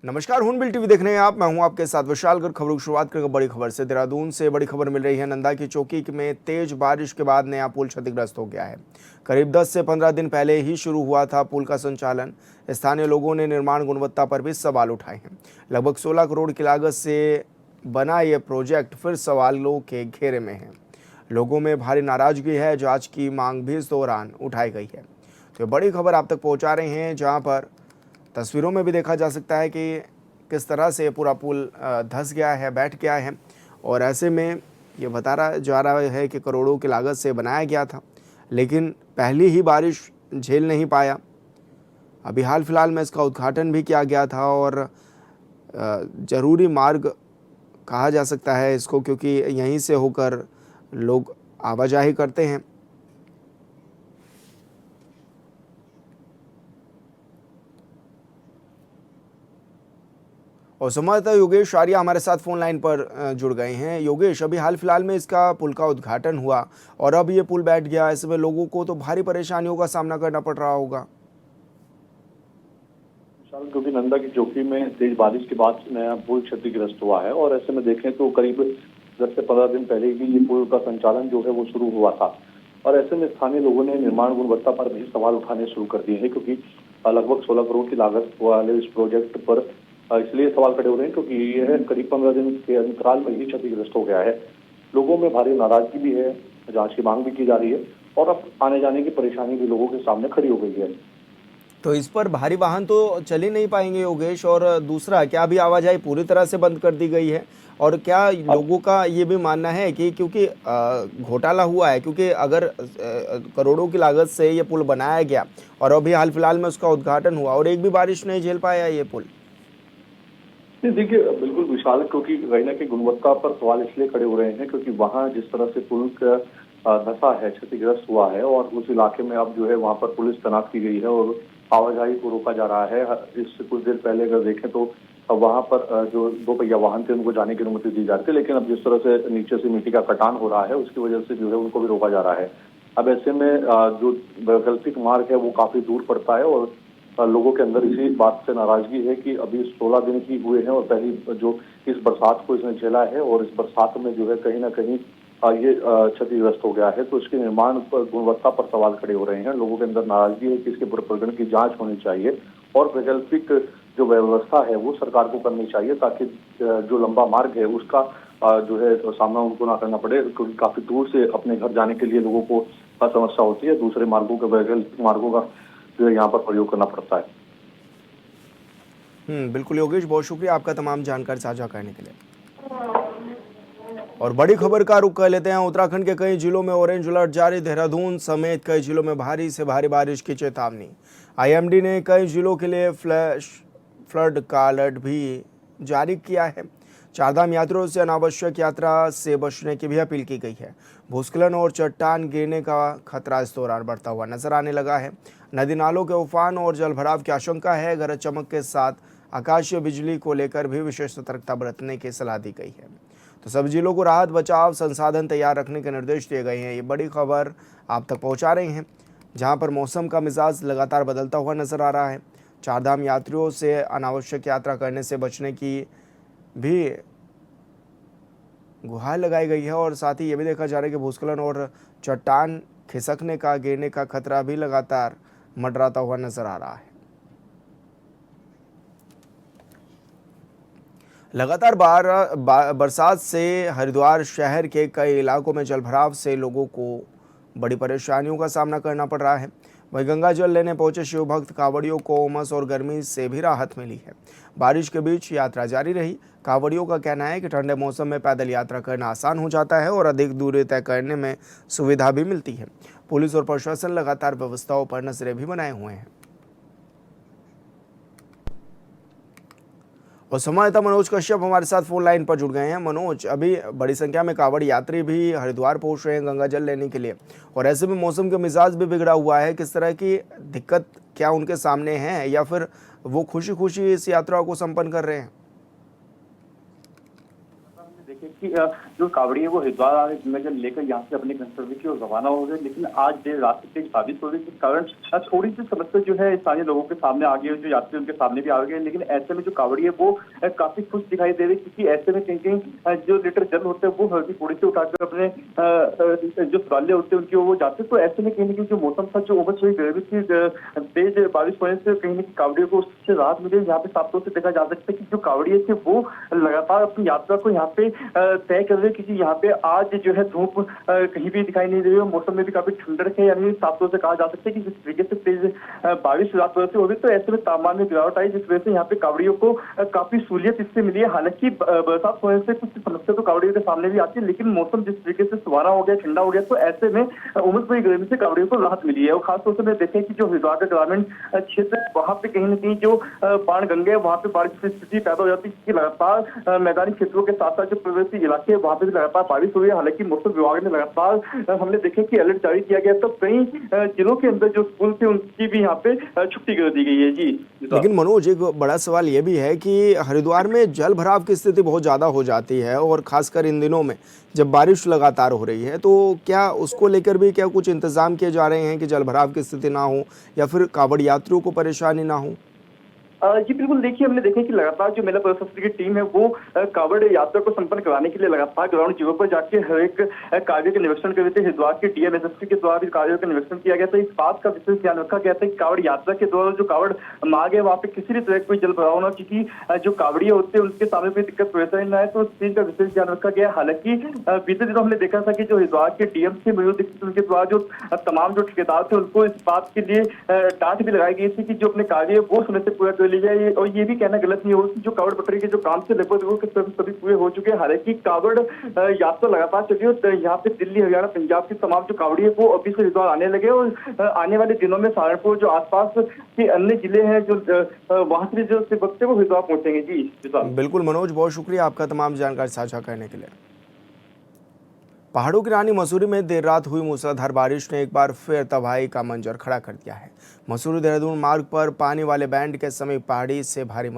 नमस्कार, हून टीवी देख रहे हैं आप। मैं हूं आपके साथ विशाल। खबरों की शुरुआत करेंगे बड़ी खबर से। देहरादून से बड़ी खबर मिल रही है। नंदा की चौकी में तेज बारिश के बाद नया पुल क्षतिग्रस्त हो गया है। करीब 10 से 15 दिन पहले ही शुरू हुआ था पुल का संचालन। स्थानीय लोगों ने निर्माण गुणवत्ता पर भी सवाल उठाए हैं। लगभग 16 करोड़ की लागत से बना यह प्रोजेक्ट फिर सवालों के घेरे में है। लोगों में भारी नाराजगी है। जांच की मांग भी इस दौरान उठाई गई है। तो बड़ी खबर आप तक पहुंचा रहे हैं, जहां पर तस्वीरों में भी देखा जा सकता है कि किस तरह से पूरा पुल धंस गया है, बैठ गया है। और ऐसे में ये जा रहा है कि करोड़ों की लागत से बनाया गया था, लेकिन पहली ही बारिश झेल नहीं पाया। अभी हाल फिलहाल में इसका उद्घाटन भी किया गया था और ज़रूरी मार्ग कहा जा सकता है इसको, क्योंकि यहीं से होकर लोग आवाजाही करते हैं। और संवाददाता योगेश आर्या हमारे साथ फोन लाइन पर जुड़ गए हैं। योगेश, अभी हाल फिलहाल में इसका पुल का उद्घाटन हुआ और अब ये पुल बैठ गया। इसमें लोगों को तो भारी परेशानियों का सामना करना पड़ रहा होगा। क्योंकि नंदा की चौकी में तेज बारिश के बाद नया पुल क्षतिग्रस्त हुआ है और ऐसे में देखें तो करीब 10 से 15 दिन पहले ही ये पुल का संचालन जो है वो शुरू हुआ था। और ऐसे में स्थानीय लोगों ने निर्माण गुणवत्ता पर भी सवाल उठाने शुरू कर दिए हैं, क्योंकि लगभग 16 करोड़ की लागत वाले इस प्रोजेक्ट पर इसलिए सवाल खड़े हो रहे हैं क्योंकि यह करीब 15 दिन के अंतराल में ही क्षतिग्रस्त हो गया है। लोगों में भारी नाराजगी भी है, जांच की मांग भी की जा रही है और अब आने जाने की परेशानी भी लोगों के सामने खड़ी हो गई है। तो इस पर भारी वाहन तो चल ही नहीं पाएंगे योगेश। और दूसरा, क्या अभी आवाजाही पूरी तरह से बंद कर दी गई है? और क्या लोगों का ये भी मानना है कि क्योंकि घोटाला हुआ है, क्योंकि अगर करोड़ों की लागत से ये पुल बनाया गया और अभी हाल फिलहाल में उसका उद्घाटन हुआ और एक भी बारिश नहीं झेल पाया ये पुल। देखिए, बिल्कुल विशाल, क्योंकि कहीं ना कहीं गुणवत्ता पर सवाल इसलिए खड़े हो रहे हैं क्योंकि वहां जिस तरह से पुल का धंसा है, क्षतिग्रस्त हुआ है और उस इलाके में अब जो है वहां पर पुलिस तैनात की गई है और आवाजाही को रोका जा रहा है। इससे कुछ देर पहले अगर देखें तो वहां पर जो 2 पहिया वाहन थे उनको जाने की अनुमति दी जा रही थी, लेकिन अब जिस तरह से नीचे से मिट्टी का कटान हो रहा है उसकी वजह से जो है उनको भी रोका जा रहा है। अब ऐसे में जो वैकल्पिक मार्ग है वो काफी दूर पड़ता है और लोगों के अंदर इसी बात से नाराजगी है कि अभी 16 दिन ही हुए हैं और पहली जो इस बरसात को इसने झेला है और इस बरसात में जो है कहीं ना कहीं ये क्षतिग्रस्त हो गया है। तो इसके निर्माण पर गुणवत्ता पर सवाल खड़े हो रहे हैं। लोगों के अंदर नाराजगी है कि इसके पूरे प्रकरण की जांच होनी चाहिए और वैकल्पिक जो व्यवस्था है वो सरकार को करनी चाहिए, ताकि जो लंबा मार्ग है उसका जो है सामना उनको ना करना पड़े, क्योंकि काफी दूर से अपने घर जाने के लिए लोगों को समस्या होती है। दूसरे मार्गों के वैकल्पिक मार्गों का जो यहाँ पर प्रयोग करना पड़ता है। बिल्कुल योगेश, बहुत शुक्रिया आपका तमाम जानकारी साझा करने के लिए। और बड़ी खबर का रुख कर लेते हैं। उत्तराखंड के कई जिलों में ऑरेंज अलर्ट जारी। देहरादून समेत कई जिलों में भारी से भारी बारिश की चेतावनी। आईएमडी ने कई जिलों के लिए फ्लैश फ्लड का अलर्ट भी जारी किया है। चारधाम यात्रियों से अनावश्यक यात्रा से बचने की भी अपील की गई है। भूस्खलन और चट्टान गिरने का खतरा इस दौरान बढ़ता हुआ नजर आने लगा है। नदी नालों के उफान और जलभराव की आशंका है। गरज चमक के साथ आकाशीय बिजली को लेकर भी विशेष सतर्कता बरतने की सलाह दी गई है। तो सभी जिलों को राहत बचाव संसाधन तैयार रखने के निर्देश दिए गए हैं। ये बड़ी खबर आप तक पहुंचा रहे हैं, जहां पर मौसम का मिजाज लगातार बदलता हुआ नजर आ रहा है। चारधाम यात्रियों से अनावश्यक यात्रा करने से बचने की भी गुहार लगाई गई है और साथ ही ये भी देखा जा रहा है कि भूस्खलन और चट्टान खिसकने का, गिरने का खतरा भी लगातार मंडराता हुआ नजर आ रहा है। लगातार बरसात से हरिद्वार शहर के कई इलाकों में जलभराव से लोगों को बड़ी परेशानियों का सामना करना पड़ रहा है। वहीं गंगा जल लेने पहुंचे शिव भक्त कांवड़ियों को उमस और गर्मी से भी राहत मिली है। बारिश के बीच यात्रा जारी रही। कांवड़ियों का कहना है कि ठंडे मौसम में पैदल यात्रा करना आसान हो जाता है और अधिक दूरी तय करने में सुविधा भी मिलती है। पुलिस और प्रशासन लगातार व्यवस्थाओं पर नजरें भी बनाए हुए हैं। और संवाददाता मनोज कश्यप हमारे साथ फोन लाइन पर जुड़ गए हैं। मनोज, अभी बड़ी संख्या में कांवड़ यात्री भी हरिद्वार पहुंच रहे हैं गंगा जल लेने के लिए और ऐसे में मौसम का मिजाज भी बिगड़ा हुआ है। किस तरह की दिक्कत क्या उनके सामने है, या फिर वो खुशी खुशी इस यात्रा को संपन्न कर रहे हैं? देखिए कि जो कावड़ी है वो हरिद्वार में जब लेकर यहाँ से अपने गंतव्य की ओर रवाना हो गए, लेकिन आज देर रात से तेज बारिश हो रही जिस कारण थोड़ी सी समस्या जो है स्थानीय लोगों के सामने आ गई है, जो यात्री उनके सामने भी आ गए। लेकिन ऐसे में जो कावड़ी है वो काफी खुश दिखाई दे रही है, क्योंकि ऐसे में कहीं कहीं जो लीटर जल होते हैं वो हल्दी थोड़ी सी उठाकर अपने जो ट्राले होते हैं उनकी ओर वो जाते हैं। तो ऐसे में कहीं ना कहीं जो मौसम था, जो उमस हुई गर्मी थी, तेज बारिश होने से कहीं ना कहीं कावड़ियों को उससे राहत मिली। यहाँ पे साफ तौर से देखा जा सकता है कि जो कावड़िए थे वो लगातार अपनी यात्रा को यहाँ पे तय कर रहे हैं, क्योंकि यहाँ पे आज जो है धूप कहीं भी दिखाई नहीं दे रही है। मौसम में भी काफी ठंडक है, यानी साफ तौर से कहा जा सकता है कि जिस तरीके से तेज बारिश रात भर से हो रही, तो ऐसे में तापमान में गिरावट आई, जिस वजह से यहाँ पे कावड़ियों को काफी सहूलियत इससे मिली है। हालांकि बरसात होने से कुछ समस्या तो कावड़ियों के सामने भी आती है, लेकिन मौसम जिस तरीके से सुहाना हो गया, ठंडा हो गया, तो ऐसे में उमस भरी गर्मी से कावड़ियों को राहत मिली है। और खासतौर से देखें कि जो हरिद्वार का ग्रामीण क्षेत्र है, वहाँ पे कहीं न कहीं जो बाण गंगे है, वहाँ पे बारिश की स्थिति पैदा हो जाती है, क्योंकि लगातार मैदानी क्षेत्रों के साथ साथ जो पर्वतीय इलाके है वहाँ पे भी लगातार बारिश हो रही है। हालांकि मौसम विभाग ने लगातार हमने देखे कि अलर्ट जारी किया गया, तो कई जिलों के अंदर जो स्कूल थे उनकी भी यहाँ पे छुट्टी कर दी गई है। जी लेकिन मनोज, एक बड़ा सवाल ये भी है कि हरिद्वार में जल भराव की स्थिति बहुत ज़्यादा हो जाती है, और खासकर इन दिनों में जब बारिश लगातार हो रही है, तो क्या उसको लेकर भी क्या कुछ इंतजाम किए जा रहे हैं कि जल भराव की स्थिति ना हो या फिर कांवड़ यात्रियों को परेशानी ना हो? जी बिल्कुल, देखिए हमने देखा कि लगातार जो मेला प्रशासन की टीम है वो कांवड़ यात्रा को संपन्न कराने के लिए लगातार ग्राउंड जीरो पर जाके हर एक कार्य का निरीक्षण कर रहे थे। हरिद्वार के डीएमएसएसपी के द्वारा भी कार्यों का निरीक्षण किया गया था। इस बात का विशेष ध्यान रखा गया था कि कांवड़ यात्रा के दौरान जो कांवड़ मार्ग है वहाँ पे किसी भी तरह कोई जल भराव ना, क्योंकि जो कांवड़िया होते हैं उनके सामने कोई दिक्कत परेशानी ना है, तो उस चीज का विशेष ध्यान रखा गया। हालांकि बीते दिनों हमने देखा था कि जो हरिद्वार के डीएम थे मयूर दीक्षित, उनके द्वारा जो तमाम जो ठेकेदार थे उनको इस बात के लिए डांट भी लगाई गई थी कि जो अपने कार्य वो समय से पूरा कर ली जाए। और ये भी कहना गलत नहीं होगा कि जो कांवड़ पटरी के जो काम से लगभग वो सभी पूरे हो चुके हैं। हालांकि कांवड़ यात्रा लगातार चली है, यहाँ पे दिल्ली, हरियाणा, पंजाब के तमाम जो कांवड़ी है वो अभी से हरिद्वार आने लगे, और आने वाले दिनों में सहारनपुर जो आसपास के अन्य जिले हैं जो वहां से जो वक्त है वो हरिद्वार पहुंचेंगे। जी बिल्कुल मनोज, बहुत शुक्रिया आपका तमाम जानकारी साझा करने के लिए। पहाड़ों की रानी मसूरी में देर रात हुई मूसलाधार बारिश ने एक बार फिर तबाही का मंजर खड़ा कर दिया है। मसूरी देहरादून मार्ग पर पानी वाले बैंड के समीप पहाड़ी से भारी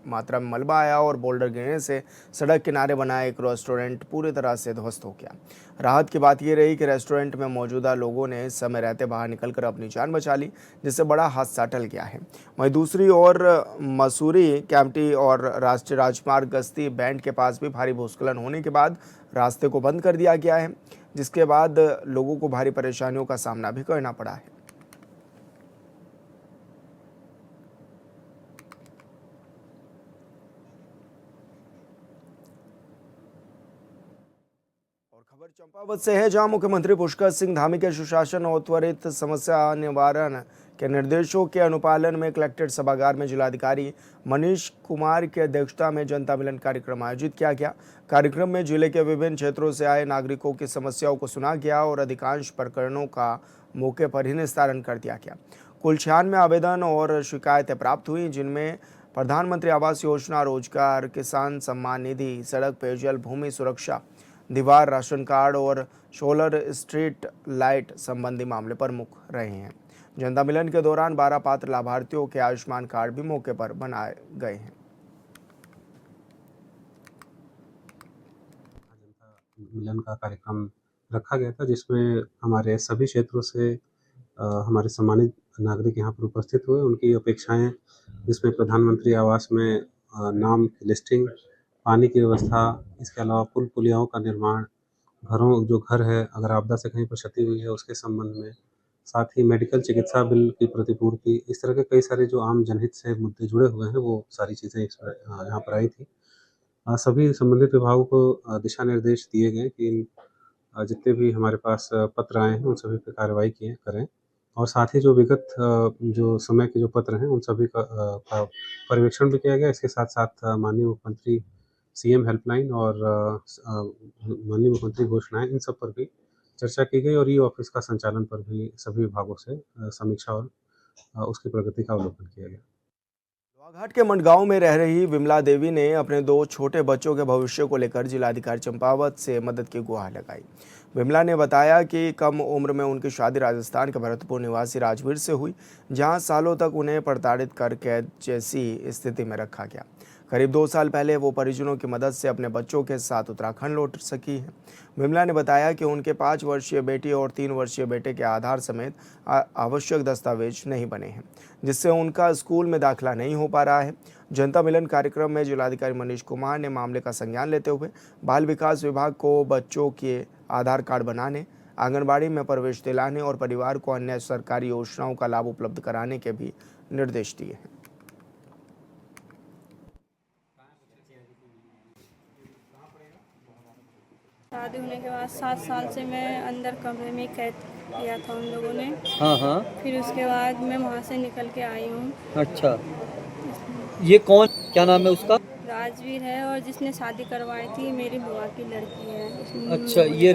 मात्रा में मलबा आया और बोल्डर गिरने से सड़क किनारे बना एक रेस्टोरेंट पूरी तरह से ध्वस्त हो गया। राहत की बात यह रही कि रेस्टोरेंट में मौजूदा लोगों ने समय रहते बाहर निकलकर अपनी जान बचा ली, जिससे बड़ा हादसा टल गया है। वहीं दूसरी ओर मसूरी कैंपटी और राष्ट्रीय राजमार्ग गश्ती बैंड के पास भी भारी भूस्खलन होने के बाद रास्ते को बंद कर दिया गया है, जिसके बाद लोगों को भारी परेशानियों का सामना भी करना पड़ा है। खबर चंपावत से है, जहां मुख्यमंत्री पुष्कर सिंह धामी के सुशासन और त्वरित समस्या निवारण के निर्देशों के अनुपालन में कलेक्ट्रेट सभागार में जिलाधिकारी मनीष कुमार की अध्यक्षता में जनता मिलन कार्यक्रम आयोजित किया गया। कार्यक्रम में जिले के विभिन्न क्षेत्रों से आए नागरिकों की समस्याओं को सुना गया और अधिकांश प्रकरणों का मौके पर ही निस्तारण कर दिया गया। कुल 96 आवेदन और शिकायतें प्राप्त हुई, जिनमें प्रधानमंत्री आवास योजना, रोजगार, किसान सम्मान निधि, सड़क, पेयजल, भूमि सुरक्षा, दीवार, राशन कार्ड और सोलर स्ट्रीट लाइट संबंधी मामले प्रमुख रहे हैं। जनता मिलन के दौरान 12 पात्र लाभार्थियों के आयुष्मान कार्ड भी मौके पर बनाए गए हैं। जनता मिलन का कार्यक्रम रखा गया था, जिसमें हमारे सभी क्षेत्रों से हमारे सम्मानित नागरिक यहाँ पर उपस्थित हुए। उनकी अपेक्षाएं, जिसमें प्रधानमंत्री आवास में नाम की लिस्टिंग, पानी की व्यवस्था, इसके अलावा पुल पुलियाओं का निर्माण, जो घर है अगर आपदा से कहीं पर क्षति हुई है उसके संबंध में, साथ ही मेडिकल चिकित्सा बिल की प्रतिपूर्ति, इस तरह के कई सारे जो आम जनहित से मुद्दे जुड़े हुए हैं वो सारी चीज़ें यहाँ पर आई थी। सभी संबंधित विभागों को दिशा निर्देश दिए गए कि जितने भी हमारे पास पत्र आए हैं उन सभी पे कार्रवाई करें, और साथ ही जो विगत जो समय के जो पत्र हैं उन सभी का पर्यवेक्षण भी किया गया। इसके साथ-साथ माननीय मुख्यमंत्री सीएम हेल्पलाइन और माननीय मुख्यमंत्री घोषणाएँ, इन सब पर भी चर्चा की गई और ई ऑफिस का संचालन पर भी सभी विभागों से समीक्षा और उसकी प्रगति का अवलोकन किया गया। घाट के मंडगांव में रह रही विमला देवी ने अपने 2 छोटे बच्चों के भविष्य को लेकर जिलाधिकारी चंपावत से मदद की गुहार लगाई। विमला ने बताया कि कम उम्र में उनकी शादी राजस्थान के भरतपुर निवासी राजवीर से हुई, जहां सालों तक उन्हें प्रताड़ित कर कैद जैसी स्थिति में रखा गया। करीब 2 साल पहले वो परिजनों की मदद से अपने बच्चों के साथ उत्तराखंड लौट सकी है। विमला ने बताया कि उनके 5 वर्षीय बेटी और 3 वर्षीय बेटे के आधार समेत आवश्यक दस्तावेज नहीं बने हैं, जिससे उनका स्कूल में दाखिला नहीं हो पा रहा है। जनता मिलन कार्यक्रम में जिलाधिकारी मनीष कुमार ने मामले का संज्ञान लेते हुए बाल विकास विभाग को बच्चों के आधार कार्ड बनाने, आंगनबाड़ी में प्रवेश दिलाने और परिवार को अन्य सरकारी योजनाओं का लाभ उपलब्ध कराने के भी निर्देश दिए हैं। शादी होने के बाद 7 साल से मैं अंदर कमरे में कैद किया था उन लोगों ने। हाँ हाँ। फिर उसके बाद मैं वहाँ से निकल के आई हूँ। अच्छा, ये कौन, क्या नाम है उसका? राजवीर है, और जिसने शादी करवाई थी मेरी बुआ की लड़की है। अच्छा, ये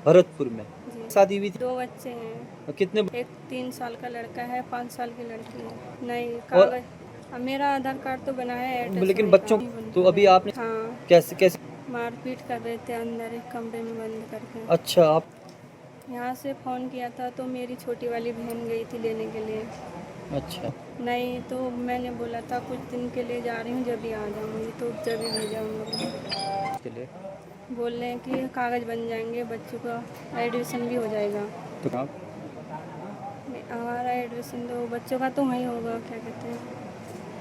भरतपुर में जी। शादी हुई थी? 2 बच्चे हैं। कितने? एक 3 साल का लड़का है, 5 साल की लड़की है। नहीं, और कागज मेरा आधार कार्ड तो बना है, एड्रेस लेकिन नहीं बच्चों था। तो अभी आपने हाँ, कैसे मारपीट कर रहे थे अंदर एक कमरे में बंद करके। अच्छा, आप यहाँ से फ़ोन किया था तो मेरी छोटी वाली बहन गई थी लेने के लिए। अच्छा, नहीं, तो मैंने बोला था कुछ दिन के लिए जा रही हूँ, जब भी आ जाऊँगी, तो जब भी भेजा उन लोगों ने। के लिए बोल रहे हैं कि कागज़ बन जाएंगे, बच्चों का एडमिशन भी हो जाएगा। तो आप हमारा एडमिशन तो बच्चों का तो वहीं होगा, क्या कहते हैं,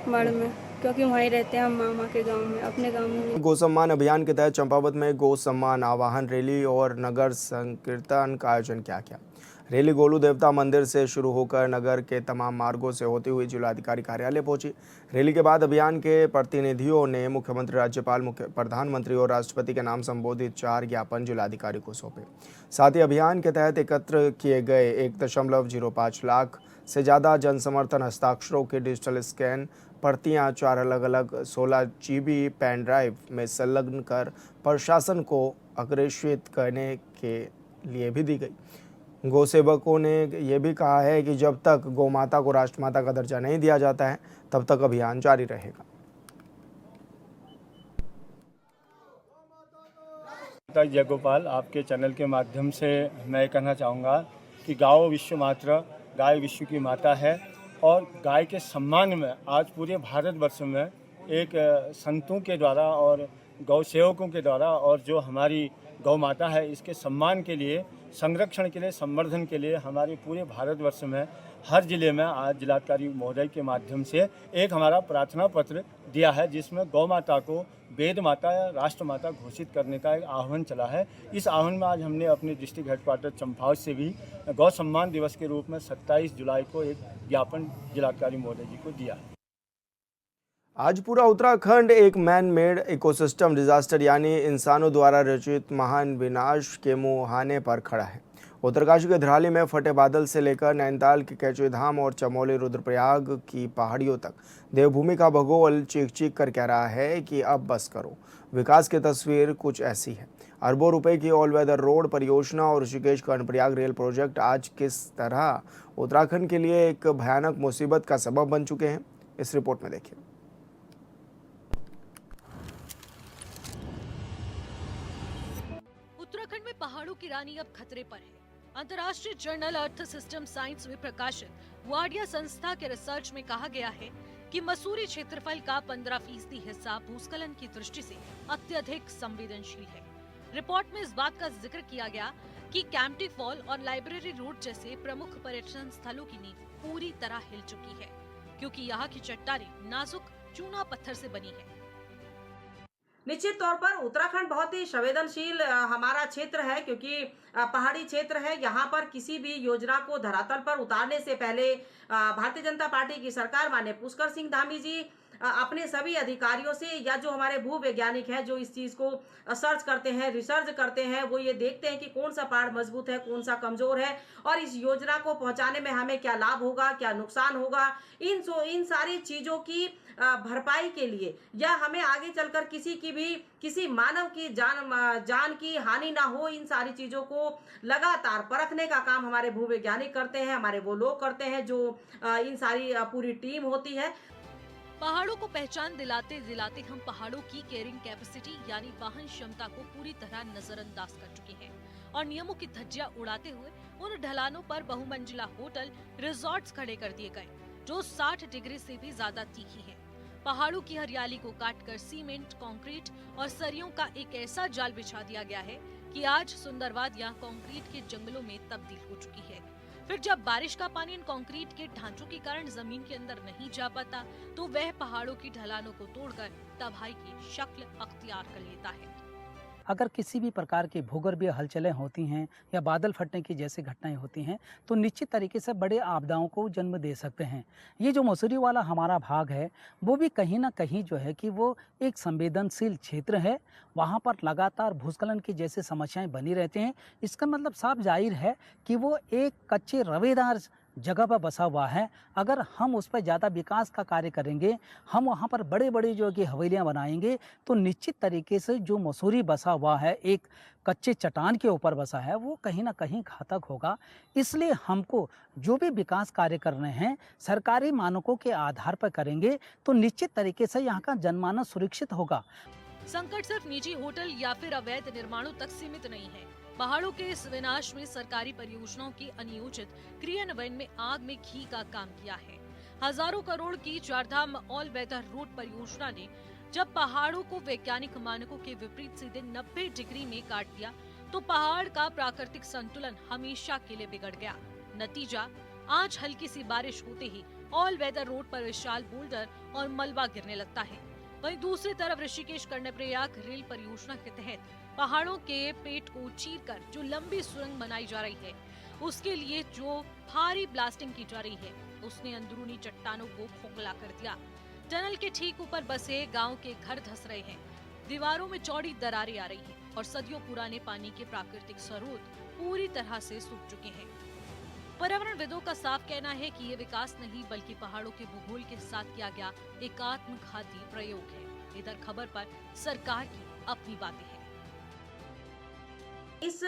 मड़ में, क्योंकि वहीं रहते हैं हम मामा के गांव में, अपने गांव में। गौ सम्मान अभियान के तहत चंपावत में गौ सम्मान आवाहन रैली और नगर संकीर्तन का आयोजन किया गया। रैली गोलू देवता मंदिर से शुरू होकर नगर के तमाम मार्गों से होती हुई जिलाधिकारी कार्यालय पहुंची। रैली के बाद अभियान के प्रतिनिधियों ने मुख्यमंत्री, राज्यपाल, प्रधानमंत्री और राष्ट्रपति के नाम संबोधित 4 ज्ञापन जिलाधिकारी को सौंपे। साथ ही अभियान के तहत एकत्र किए गए 1.05 लाख से ज़्यादा जनसमर्थन हस्ताक्षरों की डिजिटल स्कैन प्रतियां 4 अलग-अलग 16 GB पेन ड्राइव में संलग्न कर प्रशासन को अग्रेषित करने के लिए भी दी गई। गौ सेवकों ने यह भी कहा है कि जब तक गौ माता को राष्ट्रमाता का दर्जा नहीं दिया जाता है, तब तक अभियान जारी रहेगा। जय गोपाल, आपके चैनल के माध्यम से मैं कहना चाहूँगा कि गौ विश्व माता, गाय विश्व की माता है, और गाय के सम्मान में आज पूरे भारतवर्ष में एक संतों के द्वारा और गौ सेवकों के द्वारा और जो हमारी गौ माता है, इसके सम्मान के लिए, संरक्षण के लिए, संवर्धन के लिए हमारे पूरे भारतवर्ष में हर जिले में आज जिलाधिकारी महोदय के माध्यम से एक हमारा प्रार्थना पत्र दिया है, जिसमें गौ माता को वेद माता या राष्ट्र माता घोषित करने का एक आह्वान चला है। इस आह्वान में आज हमने अपने डिस्ट्रिक्ट हेडक्वार्टर चंपावत से भी गौ सम्मान दिवस के रूप में 27 जुलाई को एक ज्ञापन जिलाधिकारी महोदय जी को दिया है। आज पूरा उत्तराखंड एक मैन मेड इकोसिस्टम डिजास्टर यानी इंसानों द्वारा रचित महान विनाश के मुहाने पर खड़ा है। उत्तरकाशी के धराली में फटे बादल से लेकर नैनीताल के कैचुई धाम और चमोली रुद्रप्रयाग की पहाड़ियों तक देवभूमि का भूगोल चीख चीख कर कह रहा है कि अब बस करो। विकास की तस्वीर कुछ ऐसी है। अरबों रुपए की ऑल वेदर रोड परियोजना और ऋषिकेश कर्णप्रयाग रेल प्रोजेक्ट आज किस तरह उत्तराखंड के लिए एक भयानक मुसीबत का सबब बन चुके हैं, इस रिपोर्ट में देखिए। उत्तराखंड में पहाड़ों की रानी अब खतरे पर है। अंतर्राष्ट्रीय जर्नल अर्थ सिस्टम साइंस में प्रकाशित वाडिया संस्था के रिसर्च में कहा गया है कि मसूरी क्षेत्रफल का 15% हिस्सा भूस्खलन की दृष्टि से अत्यधिक संवेदनशील है। रिपोर्ट में इस बात का जिक्र किया गया कि कैंपटी फॉल और लाइब्रेरी रोड जैसे प्रमुख पर्यटन स्थलों की नींव पूरी तरह हिल चुकी है, क्योंकि यहाँ की चट्टानें नाजुक चूना पत्थर से बनी है। निश्चित तौर पर उत्तराखंड बहुत ही संवेदनशील हमारा क्षेत्र है, क्योंकि पहाड़ी क्षेत्र है। यहाँ पर किसी भी योजना को धरातल पर उतारने से पहले भारतीय जनता पार्टी की सरकार माननीय पुष्कर सिंह धामी जी अपने सभी अधिकारियों से या जो हमारे भू वैज्ञानिक हैं जो इस चीज़ को सर्च करते हैं, रिसर्च करते हैं, वो ये देखते हैं कि कौन सा पहाड़ मजबूत है, कौन सा कमज़ोर है और इस योजना को पहुंचाने में हमें क्या लाभ होगा, क्या नुकसान होगा। इन सारी चीज़ों की भरपाई के लिए या हमें आगे चलकर किसी मानव की जान की हानि ना हो, इन सारी चीज़ों को लगातार परखने का काम हमारे भू वैज्ञानिक करते हैं, हमारे वो लोग करते हैं जो इन सारी पूरी टीम होती है। पहाड़ों को पहचान दिलाते दिलाते हम पहाड़ों की कैरिंग कैपेसिटी यानी वाहन क्षमता को पूरी तरह नजरअंदाज कर चुके हैं और नियमों की धज्जियां उड़ाते हुए उन ढलानों पर बहुमंजिला होटल, रिजॉर्ट्स खड़े कर दिए गए जो 60 डिग्री से भी ज्यादा तीखी है। पहाड़ों की हरियाली को काटकर सीमेंट, कंक्रीट और सरियों का एक ऐसा जाल बिछा दिया गया है कि आज सुंदर वादियां कंक्रीट के जंगलों में तब्दील हो चुकी है। फिर जब बारिश का पानी इन कंक्रीट के ढांचों के कारण जमीन के अंदर नहीं जा पाता तो वह पहाड़ों की ढलानों को तोड़कर तबाही की शक्ल अख्तियार कर लेता है। अगर किसी भी प्रकार की भूगर्भीय हलचलें होती हैं या बादल फटने की जैसी घटनाएं होती हैं तो निश्चित तरीके से बड़े आपदाओं को जन्म दे सकते हैं। ये जो मसूरी वाला हमारा भाग है वो भी कहीं ना कहीं जो है कि वो एक संवेदनशील क्षेत्र है। वहाँ पर लगातार भूस्खलन की जैसी समस्याएं बनी रहती हैं। इसका मतलब साफ जाहिर है कि वो एक कच्चे रवेदार जगह पर बसा हुआ है। अगर हम उस पर ज़्यादा विकास का कार्य करेंगे, हम वहाँ पर बड़े बड़े जो कि हवेलियाँ बनाएंगे तो निश्चित तरीके से जो मसूरी बसा हुआ है, एक कच्चे चट्टान के ऊपर बसा है, वो कहीं ना कहीं घातक होगा। इसलिए हमको जो भी विकास कार्य करने हैं सरकारी मानकों के आधार पर करेंगे तो निश्चित तरीके से यहाँ का जनमानस सुरक्षित होगा। संकट सिर्फ निजी होटल या फिर अवैध निर्माणों तक सीमित नहीं है। पहाड़ों के इस विनाश में सरकारी परियोजनाओं की अनियोजित क्रियान्वयन में आग में घी का काम किया है। हजारों करोड़ की चारधाम ऑल वेदर रोड परियोजना ने जब पहाड़ों को वैज्ञानिक मानकों के विपरीत सीधे 90 डिग्री में काट दिया तो पहाड़ का प्राकृतिक संतुलन हमेशा के लिए बिगड़ गया। नतीजा, आज हल्की सी बारिश होते ही ऑल वेदर रोड पर विशाल बोल्डर और मलबा गिरने लगता है। वहीं दूसरी तरफ ऋषिकेश कर्णप्रयाग रेल परियोजना के तहत पहाड़ों के पेट को चीरकर जो लंबी सुरंग बनाई जा रही है उसके लिए जो भारी ब्लास्टिंग की जा रही है उसने अंदरूनी चट्टानों को खोखला कर दिया। टनल के ठीक ऊपर बसे गांव के घर धंस रहे हैं, दीवारों में चौड़ी दरारें आ रही हैं और सदियों पुराने पानी के प्राकृतिक स्रोत पूरी तरह से सूख चुके हैं। पर्यावरणविदों का साफ कहना है कि ये विकास नहीं बल्कि पहाड़ों के भूगोल के साथ किया गया एक आत्मघाती प्रयोग है। इधर खबर पर सरकार की अपनी बातें हैं। इस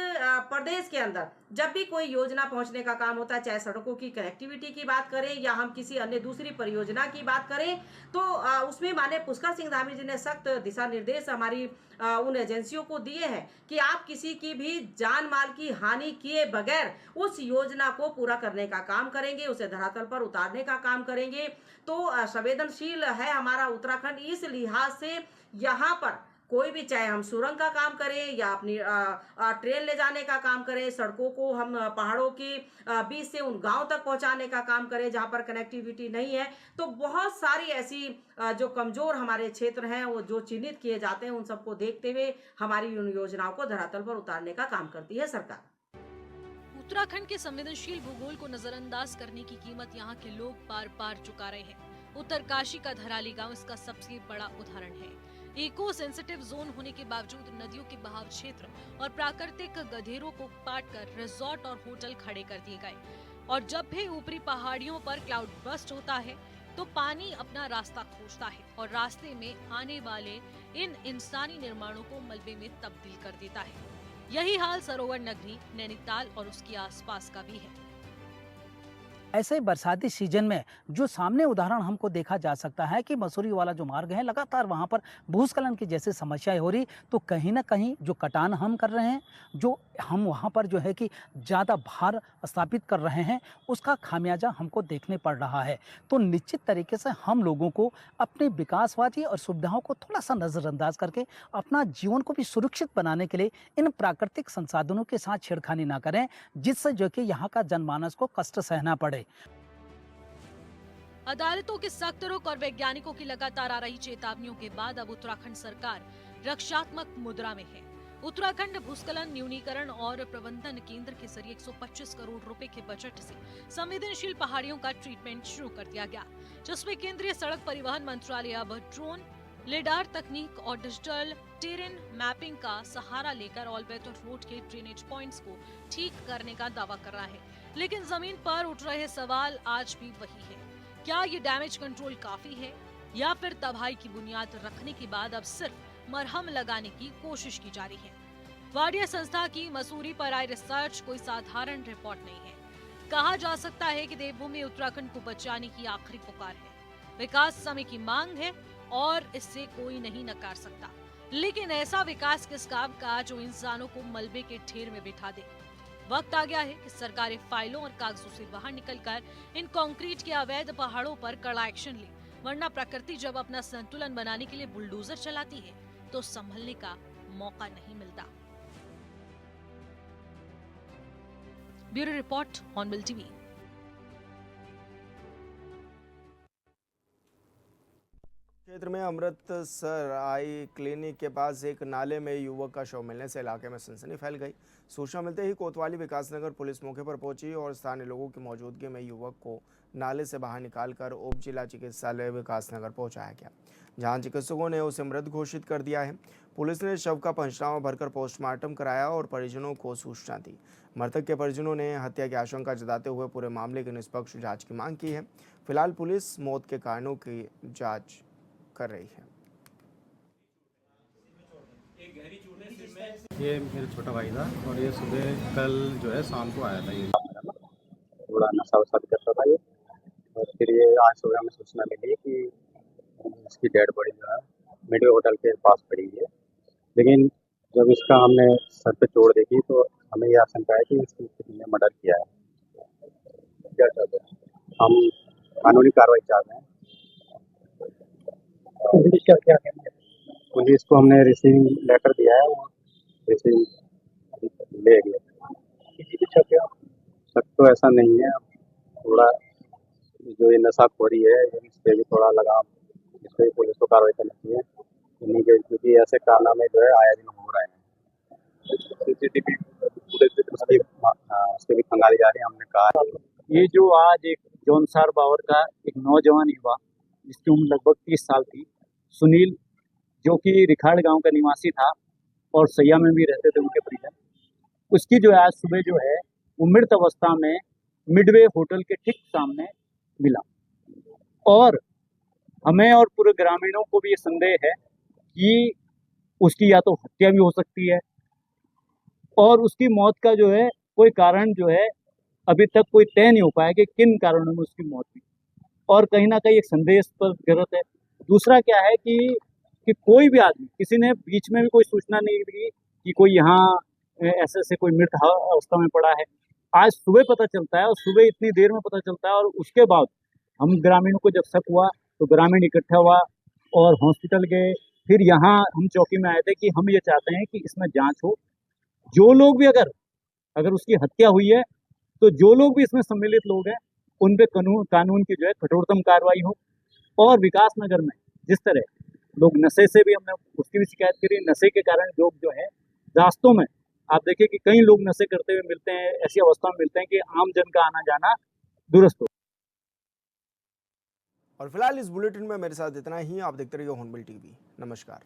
प्रदेश के अंदर जब भी कोई योजना पहुंचने का काम होता है, चाहे सड़कों की कनेक्टिविटी की बात करें या हम किसी अन्य दूसरी परियोजना की बात करें, तो उसमें माननीय पुष्कर सिंह धामी जी ने सख्त दिशा निर्देश हमारी उन एजेंसियों को दिए हैं कि आप किसी की भी जान माल की हानि किए बगैर उस योजना को पूरा करने का काम करेंगे, उसे धरातल पर उतारने का काम करेंगे। तो संवेदनशील है हमारा उत्तराखंड इस लिहाज से। यहाँ पर कोई भी, चाहे हम सुरंग का काम करें या अपनी ट्रेन ले जाने का काम करें, सड़कों को हम पहाड़ों के बीच से उन गांव तक पहुंचाने का काम करें जहां पर कनेक्टिविटी नहीं है, तो बहुत सारी ऐसी जो कमजोर हमारे क्षेत्र हैं वो जो चिन्हित किए जाते हैं, उन सबको देखते हुए हमारी उन योजनाओं को धरातल पर उतारने का काम करती है सरकार। उत्तराखंड के संवेदनशील भूगोल को नजरअंदाज करने की कीमत यहाँ के लोग बार बार चुका रहे हैं। उत्तरकाशी का धराली गाँव इसका सबसे बड़ा उदाहरण है। इको सेंसिटिव जोन होने के बावजूद नदियों के बहाव क्षेत्र और प्राकृतिक गधेरों को काटकर रिजॉर्ट और होटल खड़े कर दिए गए। और जब भी ऊपरी पहाड़ियों पर क्लाउड बस्ट होता है तो पानी अपना रास्ता खोजता है और रास्ते में आने वाले इन इंसानी निर्माणों को मलबे में तब्दील कर देता है। यही हाल सरोवर नगरी, नैनीताल और उसके आसपास का भी है। ऐसे बरसाती सीजन में जो सामने उदाहरण हमको देखा जा सकता है कि मसूरी वाला जो मार्ग है लगातार वहाँ पर भूस्खलन की जैसी समस्याएं हो रही, तो कहीं ना कहीं जो कटान हम कर रहे हैं, जो हम वहाँ पर जो है कि ज़्यादा भार स्थापित कर रहे हैं, उसका खामियाजा हमको देखने पड़ रहा है। तो निश्चित तरीके से हम लोगों को अपनी विकासवादी और सुविधाओं को थोड़ा सा नज़रअंदाज करके अपना जीवन को भी सुरक्षित बनाने के लिए इन प्राकृतिक संसाधनों के साथ छेड़खानी ना करें, जिससे जो कि यहाँ का जनमानस को कष्ट सहना पड़े। अदालतों के सख्त रुख और वैज्ञानिकों की लगातार आ रही चेतावनियों के बाद अब उत्तराखंड सरकार रक्षात्मक मुद्रा में है। उत्तराखंड भूस्खलन न्यूनीकरण और प्रबंधन केंद्र के जरिए 125 करोड़ रुपए के बजट से संवेदनशील पहाड़ियों का ट्रीटमेंट शुरू कर दिया गया, जिसमें केंद्रीय सड़क परिवहन मंत्रालय अब ड्रोन, लिडार तकनीक और डिजिटल टेरेन मैपिंग का सहारा लेकर ऑल वेदर रोड के ड्रेनेज पॉइंट्स को ठीक करने का दावा कर रहा है। लेकिन जमीन पर उठ रहे सवाल आज भी वही है, क्या ये डैमेज कंट्रोल काफी है या फिर तबाही की बुनियाद रखने के बाद अब सिर्फ मरहम लगाने की कोशिश की जा रही है। वाडिया संस्था की मसूरी पर आई रिसर्च कोई साधारण रिपोर्ट नहीं है। कहा जा सकता है कि देवभूमि उत्तराखंड को बचाने की आखिरी पुकार है। विकास समय की मांग है और इससे कोई नहीं नकार सकता। लेकिन ऐसा विकास किस काम का जो इंसानों को मलबे के ढेर में बिठा दे। वक्त आ गया है कि सरकारें फाइलों और कागजों से बाहर निकलकर इन कंक्रीट के अवैध पहाड़ों पर कड़ा एक्शन ले, वरना प्रकृति जब अपना संतुलन बनाने के लिए बुलडोजर चलाती है तो संभलने का मौका नहीं मिलता। Bureau report, hornbill TV. क्षेत्र में अमृतसर आई क्लिनिक के पास एक नाले में युवक का शव मिलने से इलाके में सनसनी फैल गई। सूचना मिलते ही कोतवाली विकासनगर पुलिस मौके पर पहुंची और स्थानीय लोगों की मौजूदगी में युवक को नाले से बाहर निकालकर उप जिला चिकित्सालय विकासनगर पहुंचाया गया, जहां चिकित्सकों ने उसे मृत घोषित कर दिया है। पुलिस ने शव का पंचनामा भरकर पोस्टमार्टम कराया और परिजनों को सूचना दी। मृतक के परिजनों ने हत्या की आशंका जताते हुए पूरे मामले की निष्पक्ष जाँच की मांग की है। फिलहाल पुलिस मौत के कारणों की जाँच कर रही है। ये मेरा छोटा भाई था और ये सुबह कल जो है शाम को आया था। ये थोड़ा नशा वशा भी करता था ये, और फिर ये आज सुबह में सूचना मिली कि इसकी डेड बॉडी जो है मिडवे होटल के पास पड़ी है। लेकिन जब इसका हमने सर पे चोट देखी तो हमें यह आशंका है कि इसकी किसी ने मर्डर किया है। क्या चाहते हैं हम? कानूनी कार्रवाई चाहते हैं। पुलिस का क्या कहना है? पुलिस को हमने रिसीविंग लेटर दिया है, वो रिसीविंग ले गया। किसी भी शक तो ऐसा नहीं है। थोड़ा जो ये नशाखोरी है इस पर भी थोड़ा लगाम, इस पर भी पुलिस को कार्रवाई करनी चाहिए, क्योंकि ऐसे कारनामे जो है आया दिन हो रहे हैं। CCTV उसके भी खंगाली जा रही है। हमने कहा ये जो आज एक जौनसार बावर का एक नौजवान युवा जिसकी उम्र लगभग 30 साल थी, सुनील, जो कि रिखाड़ गांव का निवासी था और सैया में भी रहते थे उनके परिजन, उसकी जो है आज सुबह जो है वो मृत अवस्था में मिडवे होटल के ठीक सामने मिला। और हमें और पूरे ग्रामीणों को भी ये संदेह है कि उसकी या तो हत्या भी हो सकती है और उसकी मौत का जो है कोई कारण जो है अभी तक कोई तय नहीं हो पाया कि किन कारणों में उसकी मौत हुई, और कहीं ना कहीं एक संदेहास्पद जरूरत है। दूसरा क्या है कि कोई भी आदमी, किसी ने बीच में भी कोई सूचना नहीं दी कि कोई यहाँ ऐसे से कोई मृत अवस्था में पड़ा है। आज सुबह पता चलता है और सुबह इतनी देर में पता चलता है, और उसके बाद हम ग्रामीणों को जब शक हुआ तो ग्रामीण इकट्ठा हुआ और हॉस्पिटल गए। फिर यहाँ हम चौकी में आए थे कि हम ये चाहते हैं कि इसमें जांच हो। जो लोग भी अगर उसकी हत्या हुई है तो जो लोग भी इसमें सम्मिलित लोग हैं उन पे कानून की जो है कठोरतम कार्रवाई हो। और विकासनगर में जिस तरह लोग नशे से भी, हमने उसकी भी शिकायत करी, नशे के कारण लोग जो है रास्तों में, आप देखिए कि कई लोग नशे करते हुए मिलते हैं, ऐसी अवस्था में मिलते हैं कि आम जन का आना जाना दुरुस्त हो। और फिलहाल इस बुलेटिन में मेरे साथ इतना ही। आप देखते रहिए हॉर्नबिल टीवी। नमस्कार।